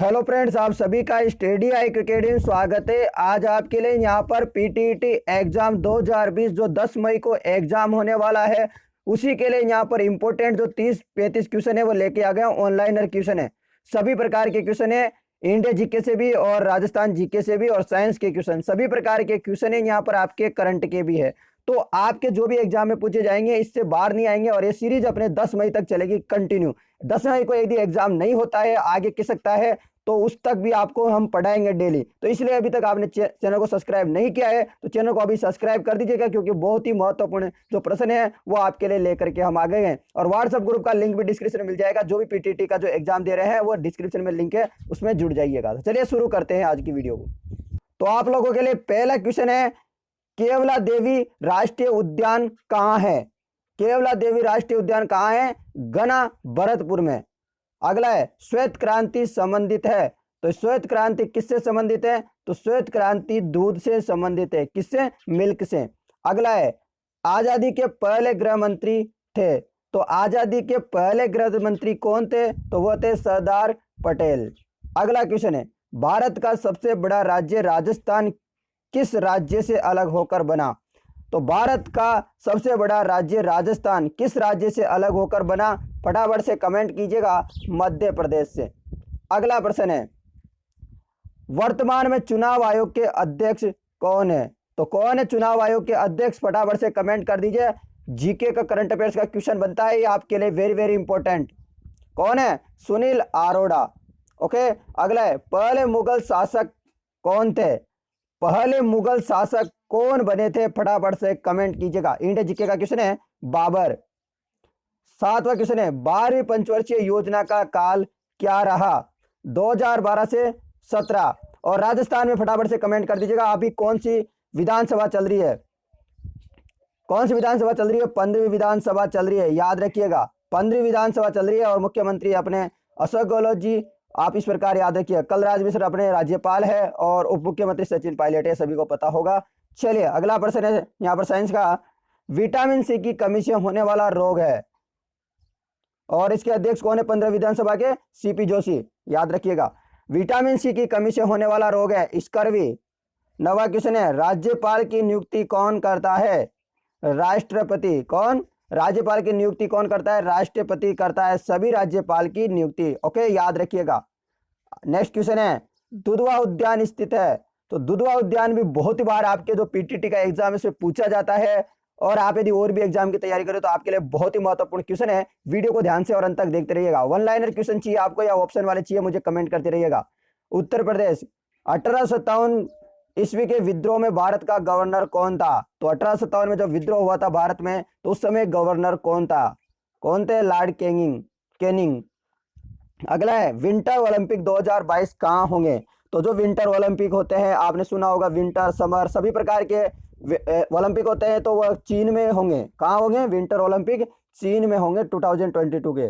Hello friends, आप सभी का स्टडी आई अकेडमी स्वागत है। आज आपके लिए यहाँ पर पीटीईटी एग्जाम 2020 जो 10 मई को एग्जाम होने वाला है, उसी के लिए यहाँ पर इंपॉर्टेंट जो 30-35 क्वेश्चन है वो लेके आ गया। ऑनलाइनर क्वेश्चन है, सभी प्रकार के क्वेश्चन है, इंडिया जीके से भी और राजस्थान जीके से भी और साइंस के क्वेश्चन, सभी प्रकार के क्वेश्चन है यहाँ पर। आपके करंट के भी है, तो आपके जो भी एग्जाम में पूछे जाएंगे इससे बाहर नहीं आएंगे। और ये सीरीज अपने 10 मई तक चलेगी कंटिन्यू। 10 मई को यदि एग्जाम नहीं होता है, आगे की सकता है, तो उस तक भी आपको हम पढ़ाएंगे डेली। तो इसलिए अभी तक आपने चैनल को सब्सक्राइब नहीं किया है तो चैनल को अभी सब्सक्राइब कर दीजिएगा, क्योंकि बहुत ही महत्वपूर्ण जो प्रश्न है वो आपके लिए लेकर के हम आ गए हैं। और व्हाट्सएप ग्रुप का लिंक भी डिस्क्रिप्शन में मिल जाएगा। जो भी पीटीटी का जो एग्जाम दे रहे हैं वो डिस्क्रिप्शन में लिंक है, उसमें जुड़ जाइएगा। तो चलिए शुरू करते हैं आज की वीडियो को। तो आप लोगों के लिए पहला क्वेश्चन है, केवला देवी राष्ट्रीय उद्यान कहाँ है? केवला देवी राष्ट्रीय उद्यान कहाँ है? घना भरतपुर में। अगला है, श्वेत क्रांति संबंधित है, तो श्वेत क्रांति किससे संबंधित है? तो श्वेत क्रांति दूध से संबंधित है। किससे? मिल्क से। अगला है, आजादी के पहले गृह मंत्री थे, तो आजादी के पहले गृह मंत्री कौन थे? तो वो थे सरदार पटेल। अगला क्वेश्चन है, भारत का सबसे बड़ा राज्य राजस्थान किस राज्य से अलग होकर बना? तो भारत का सबसे बड़ा राज्य राजस्थान किस राज्य से अलग होकर बना? फटाफट से कमेंट कीजिएगा, मध्य प्रदेश से। अगला प्रश्न है, वर्तमान में चुनाव आयोग के अध्यक्ष कौन है? तो कौन है चुनाव आयोग के अध्यक्ष? फटाफट से कमेंट कर दीजिए। जीके का करंट अफेयर्स का क्वेश्चन बनता है, ये आपके लिए वेरी वेरी इंपॉर्टेंट। कौन है? सुनील अरोड़ा। ओके। अगला है, पहले मुगल शासक कौन थे? पहले मुगल शासक कौन बने थे? फटाफट से कमेंट कीजिएगा। इंडिया जीके का क्वेश्चन है, बाबर। 7वां क्वेश्चन है, 12वीं पंचवर्षीय योजना का काल क्या रहा? 2012 से 17। और राजस्थान में फटाफट से कमेंट कर दीजिएगा, अभी कौन सी विधानसभा चल रही है? कौन सी विधानसभा चल रही है? 15वीं विधानसभा चल रही है, याद रखिएगा। 15वीं विधानसभा चल रही है और मुख्यमंत्री अपने अशोक गहलोत जी, आप इस प्रकार याद रखिए। कलराज मिश्र अपने राज्यपाल है और उप मुख्यमंत्री सचिन पायलट है, सभी को पता होगा। चलिए अगला प्रश्न है यहाँ पर साइंस का, विटामिन सी की कमी से होने वाला रोग है और इसके अध्यक्ष कौन है 15 विधानसभा के? सीपी जोशी, याद रखिएगा। विटामिन सी की कमी से होने वाला रोग है स्कर्वी। 9वां क्वेश्चन है, राज्यपाल की नियुक्ति कौन करता है? राष्ट्रपति। कौन? राज्यपाल की नियुक्ति कौन करता है? राष्ट्रपति करता है सभी राज्यपाल की नियुक्ति। ओके, याद रखिएगा। नेक्स्ट क्वेश्चन है, दुधवा उद्यान स्थित है, तो दुधवा उद्यान भी बहुत ही बार आपके जो पीटीटी का एग्जाम है उसमें पूछा जाता है। और आप यदि और भी एग्जाम की तैयारी करें तो आपके लिए बहुत ही महत्वपूर्ण क्वेश्चन है। वीडियो को ध्यान से और अंत तक देखते रहिएगा। वन लाइनर क्वेश्चन चाहिए आपको या ऑप्शन वाले चाहिए, मुझे कमेंट करते रहिएगा। उत्तर प्रदेश, 1857 ईस्वी के विद्रोह में भारत का गवर्नर कौन था? तो 1857 में जब विद्रोह हुआ था भारत में, तो उस समय गवर्नर कौन था? कौन थे? Lord Canning. अगला है, विंटर ओलंपिक 2022 कहाँ होंगे? तो जो विंटर ओलंपिक होते हैं, आपने सुना होगा, विंटर समर सभी प्रकार के ओलंपिक होते हैं, तो वह चीन में होंगे। कहाँ होंगे? विंटर ओलंपिक चीन में होंगे 2022 के।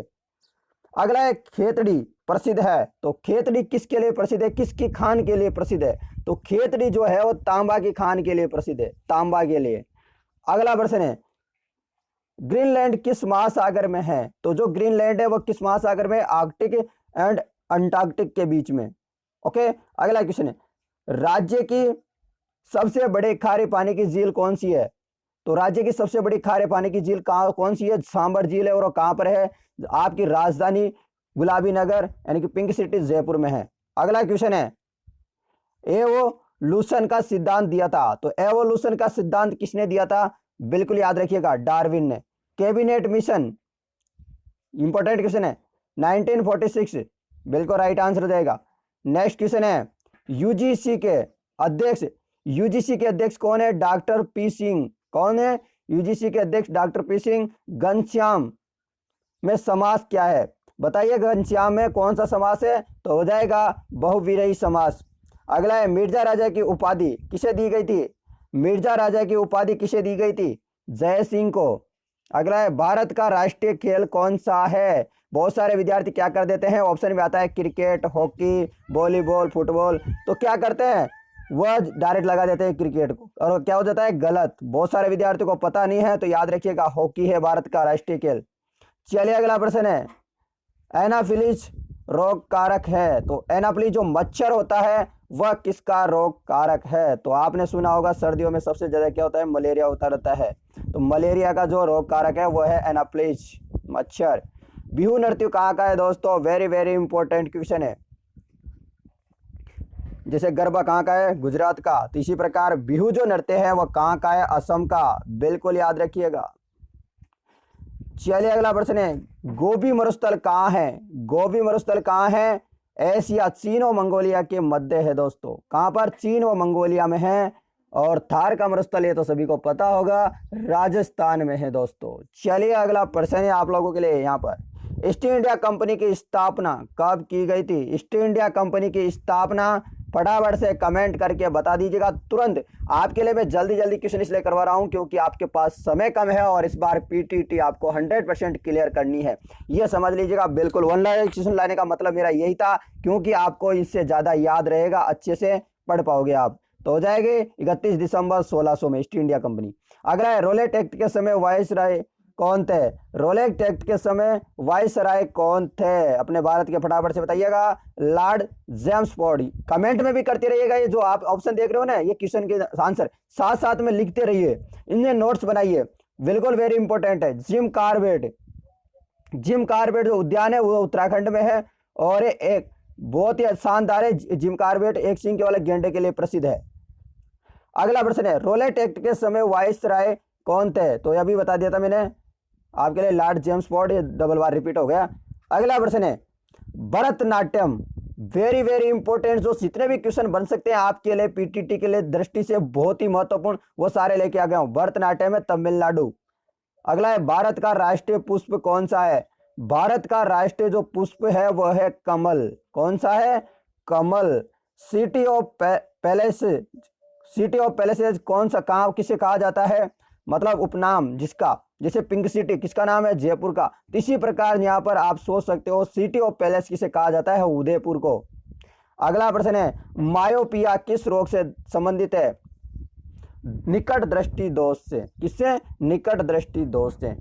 अगला है, खेतड़ी प्रसिद्ध है, तो खेतड़ी किसके लिए प्रसिद्ध है? किसकी खान के लिए प्रसिद्ध है? तो खेतड़ी जो है वो तांबा की खान के लिए प्रसिद्ध है, तांबा के लिए। अगला प्रश्न है, ग्रीनलैंड किस महासागर में है? तो जो ग्रीनलैंड है वो किस महासागर में? आर्कटिक एंड अंटार्कटिक के बीच में। ओके। अगला क्वेश्चन है, राज्य की सबसे बड़े खारे पानी की झील कौन सी है? तो राज्य की सबसे बड़ी खारे पानी की झील कौन सी है? सांबर झील है। और कहां पर है? आपकी राजधानी गुलाबी नगर यानी कि पिंक सिटी जयपुर में है। अगला क्वेश्चन है, एवोल्यूशन का सिद्धांत दिया था, तो एवोल्यूशन का सिद्धांत किसने दिया था? बिल्कुल याद रखिएगा, डार्विन ने। कैबिनेट मिशन, इंपॉर्टेंट क्वेश्चन है, 1946 बिल्कुल राइट आंसर हो जाएगा। नेक्स्ट क्वेश्चन है, यूजीसी के अध्यक्ष कौन है? Doctor P Singh. कौन है? यूजीसी के अध्यक्ष डॉक्टर पी सिंह। घनश्याम में समास क्या है? बताइए, घनश्याम में कौन सा समास है? तो हो जाएगा बहुविरही समास। अगला है, मिर्जा राजा की उपाधि किसे दी गई थी? मिर्जा राजा की उपाधि किसे दी गई थी? जय सिंह को। अगला है, भारत का राष्ट्रीय खेल कौन सा है? बहुत सारे विद्यार्थी क्या कर देते हैं, ऑप्शन में आता है क्रिकेट, हॉकी, वॉलीबॉल, फुटबॉल, तो क्या करते हैं, वह डायरेक्ट लगा देते हैं क्रिकेट को, और क्या हो जाता है, गलत। बहुत सारे विद्यार्थियों को पता नहीं है, तो याद रखिएगा हॉकी है भारत का राष्ट्रीय खेल। चलिए अगला प्रश्न है, एनाफिलिस रोग कारक है? तो एनाप्ली जो मच्छर होता है वह किसका रोग कारक है? तो आपने सुना होगा सर्दियों में सबसे ज्यादा क्या होता है, मलेरिया होता रहता है। तो मलेरिया का जो रोग कारक है वो है एनाप्लिज मच्छर। बिहू नृत्य कहाँ का है दोस्तों? वेरी वेरी इंपॉर्टेंट क्वेश्चन है। जैसे गरबा कहाँ का है? गुजरात का। तो इसी प्रकार बिहू जो नृत्य है वह कहाँ का है? असम का। बिल्कुल याद रखिएगा। चलिए अगला प्रश्न है, गोबी मरुस्थल कहाँ है? गोबी मरुस्थल कहाँ है? एशिया, चीन और मंगोलिया के मध्य है दोस्तों। कहाँ पर? चीन व मंगोलिया में है। और थार का मरुस्थल ये तो सभी को पता होगा, राजस्थान में है दोस्तों। चलिए अगला प्रश्न है आप लोगों के लिए यहाँ पर, ईस्ट इंडिया कंपनी की स्थापना कब की गई थी? ईस्ट इंडिया कंपनी की स्थापना फटाफट से कमेंट करके बता दीजिएगा तुरंत। आपके लिए मैं जल्दी जल्दी क्वेश्चन इसलिए करवा रहा हूं क्योंकि आपके पास समय कम है और इस बार पीटीटी आपको 100% क्लियर करनी है, ये समझ लीजिएगा। बिल्कुल वन लाइन क्वेश्चन लाने का मतलब मेरा यही था, क्योंकि आपको इससे ज्यादा याद रहेगा, अच्छे से पढ़ पाओगे आप। तो हो जाएगी 31 दिसंबर 1600 में ईस्ट इंडिया कंपनी। अगला है, रोलेट एक्ट के समय वायसराय कौन थे? रोलेट एक्ट के समय वायसराय कौन थे अपने भारत के? फटाफट से बताइएगा। Lord James Ford. कमेंट में भी करते रहिएगा, ये जो आप ऑप्शन देख रहे हो ना, ये क्वेश्चन के आंसर साथ साथ में लिखते रहिए, इन्हें नोट्स बनाइए, बिल्कुल वेरी इंपॉर्टेंट है। जिम कार्बेट, जिम कार्बेट जो उद्यान है वो उत्तराखंड में है और एक बहुत ही शानदार है। जिम कार्बेट एक सिंह वाले गेंडे के लिए प्रसिद्ध है। अगला प्रश्न है, रोलेट एक्ट के समय वायसराय कौन थे? तो यह भी बता दिया था मैंने आपके लिए, लॉर्ड जेम्स फॉर्ड। ये डबल बार रिपीट हो गया। अगला प्रश्न है, भरतनाट्यम, वेरी वेरी इंपॉर्टेंट, जो जितने भी क्वेश्चन बन सकते हैं आपके लिए पीटीटी के लिए दृष्टि से बहुत ही महत्वपूर्ण, वो सारे लेके आ गया हूं। भरतनाट्यम है तमिलनाडु। अगला है, भारत का राष्ट्रीय पुष्प कौन सा है? भारत का राष्ट्रीय जो पुष्प है वह है कमल। कौन सा है? कमल। City of palace, city of palaces कौन सा, कहाँ किसे कहा जाता है? मतलब उपनाम जिसका, जैसे पिंक सिटी किसका नाम है? जयपुर का। इसी प्रकार यहाँ पर आप सोच सकते हो सिटी ऑफ पैलेस किसे कहा जाता है? उदयपुर को। अगला प्रश्न है, मायोपिया किस रोग से संबंधित है? निकट दृष्टि दोष से। किससे? निकट दृष्टि दोष से।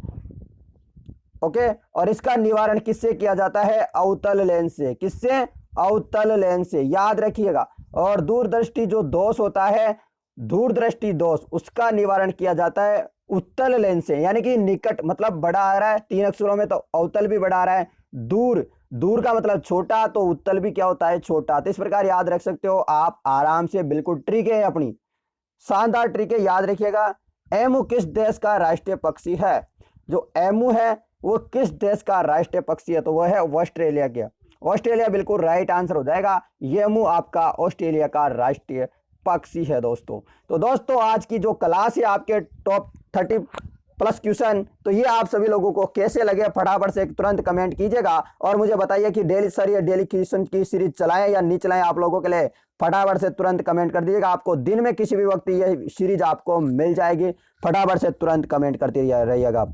ओके, और इसका निवारण किससे किया जाता है? अवतल लेंस से। किससे? अवतल लेंस से, याद रखिएगा। और दूरदृष्टि जो दोष होता है, दूरदृष्टि दोष, उसका निवारण किया जाता है उत्तल लेंस से, यानी कि निकट मतलब बड़ा आ रहा है 3 अक्षरों में, तो अवतल भी बड़ा आ रहा है। दूर, दूर का मतलब छोटा, तो उत्तल भी क्या होता है? छोटा। तो इस प्रकार याद रख सकते हो आप आराम से, बिल्कुल ट्रिक है अपनी, शानदार ट्रिक है, याद रखिएगा। एमू किस देश का राष्ट्रीय पक्षी है? जो एमू है वो किस देश का राष्ट्रीय पक्षी है? तो वह है ऑस्ट्रेलिया का। ऑस्ट्रेलिया बिल्कुल राइट आंसर हो जाएगा। एमू आपका ऑस्ट्रेलिया का राष्ट्रीय पक्षी है दोस्तों। तो दोस्तों आज की जो क्लास है आपके टॉप 30 प्लस क्वेश्चन, तो ये आप सभी लोगों को कैसे लगे फटाफट से तुरंत कमेंट कीजिएगा और मुझे बताइए कि डेली सर ये डेली क्वेश्चन की सीरीज चलाएं या नहीं चलाएं आप लोगों के लिए। फटाफट से तुरंत कमेंट कर दीजिएगा, आपको दिन में किसी भी वक्त ये सीरीज आपको मिल जाएगी। फटाफट से तुरंत कमेंट करते रहिएगा,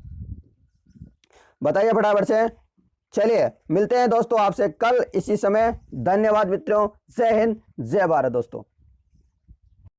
बताइए फटाफट से। चलिए मिलते हैं दोस्तों आपसे कल इसी समय। धन्यवाद मित्रों, जय हिंद, जय भारत दोस्तों।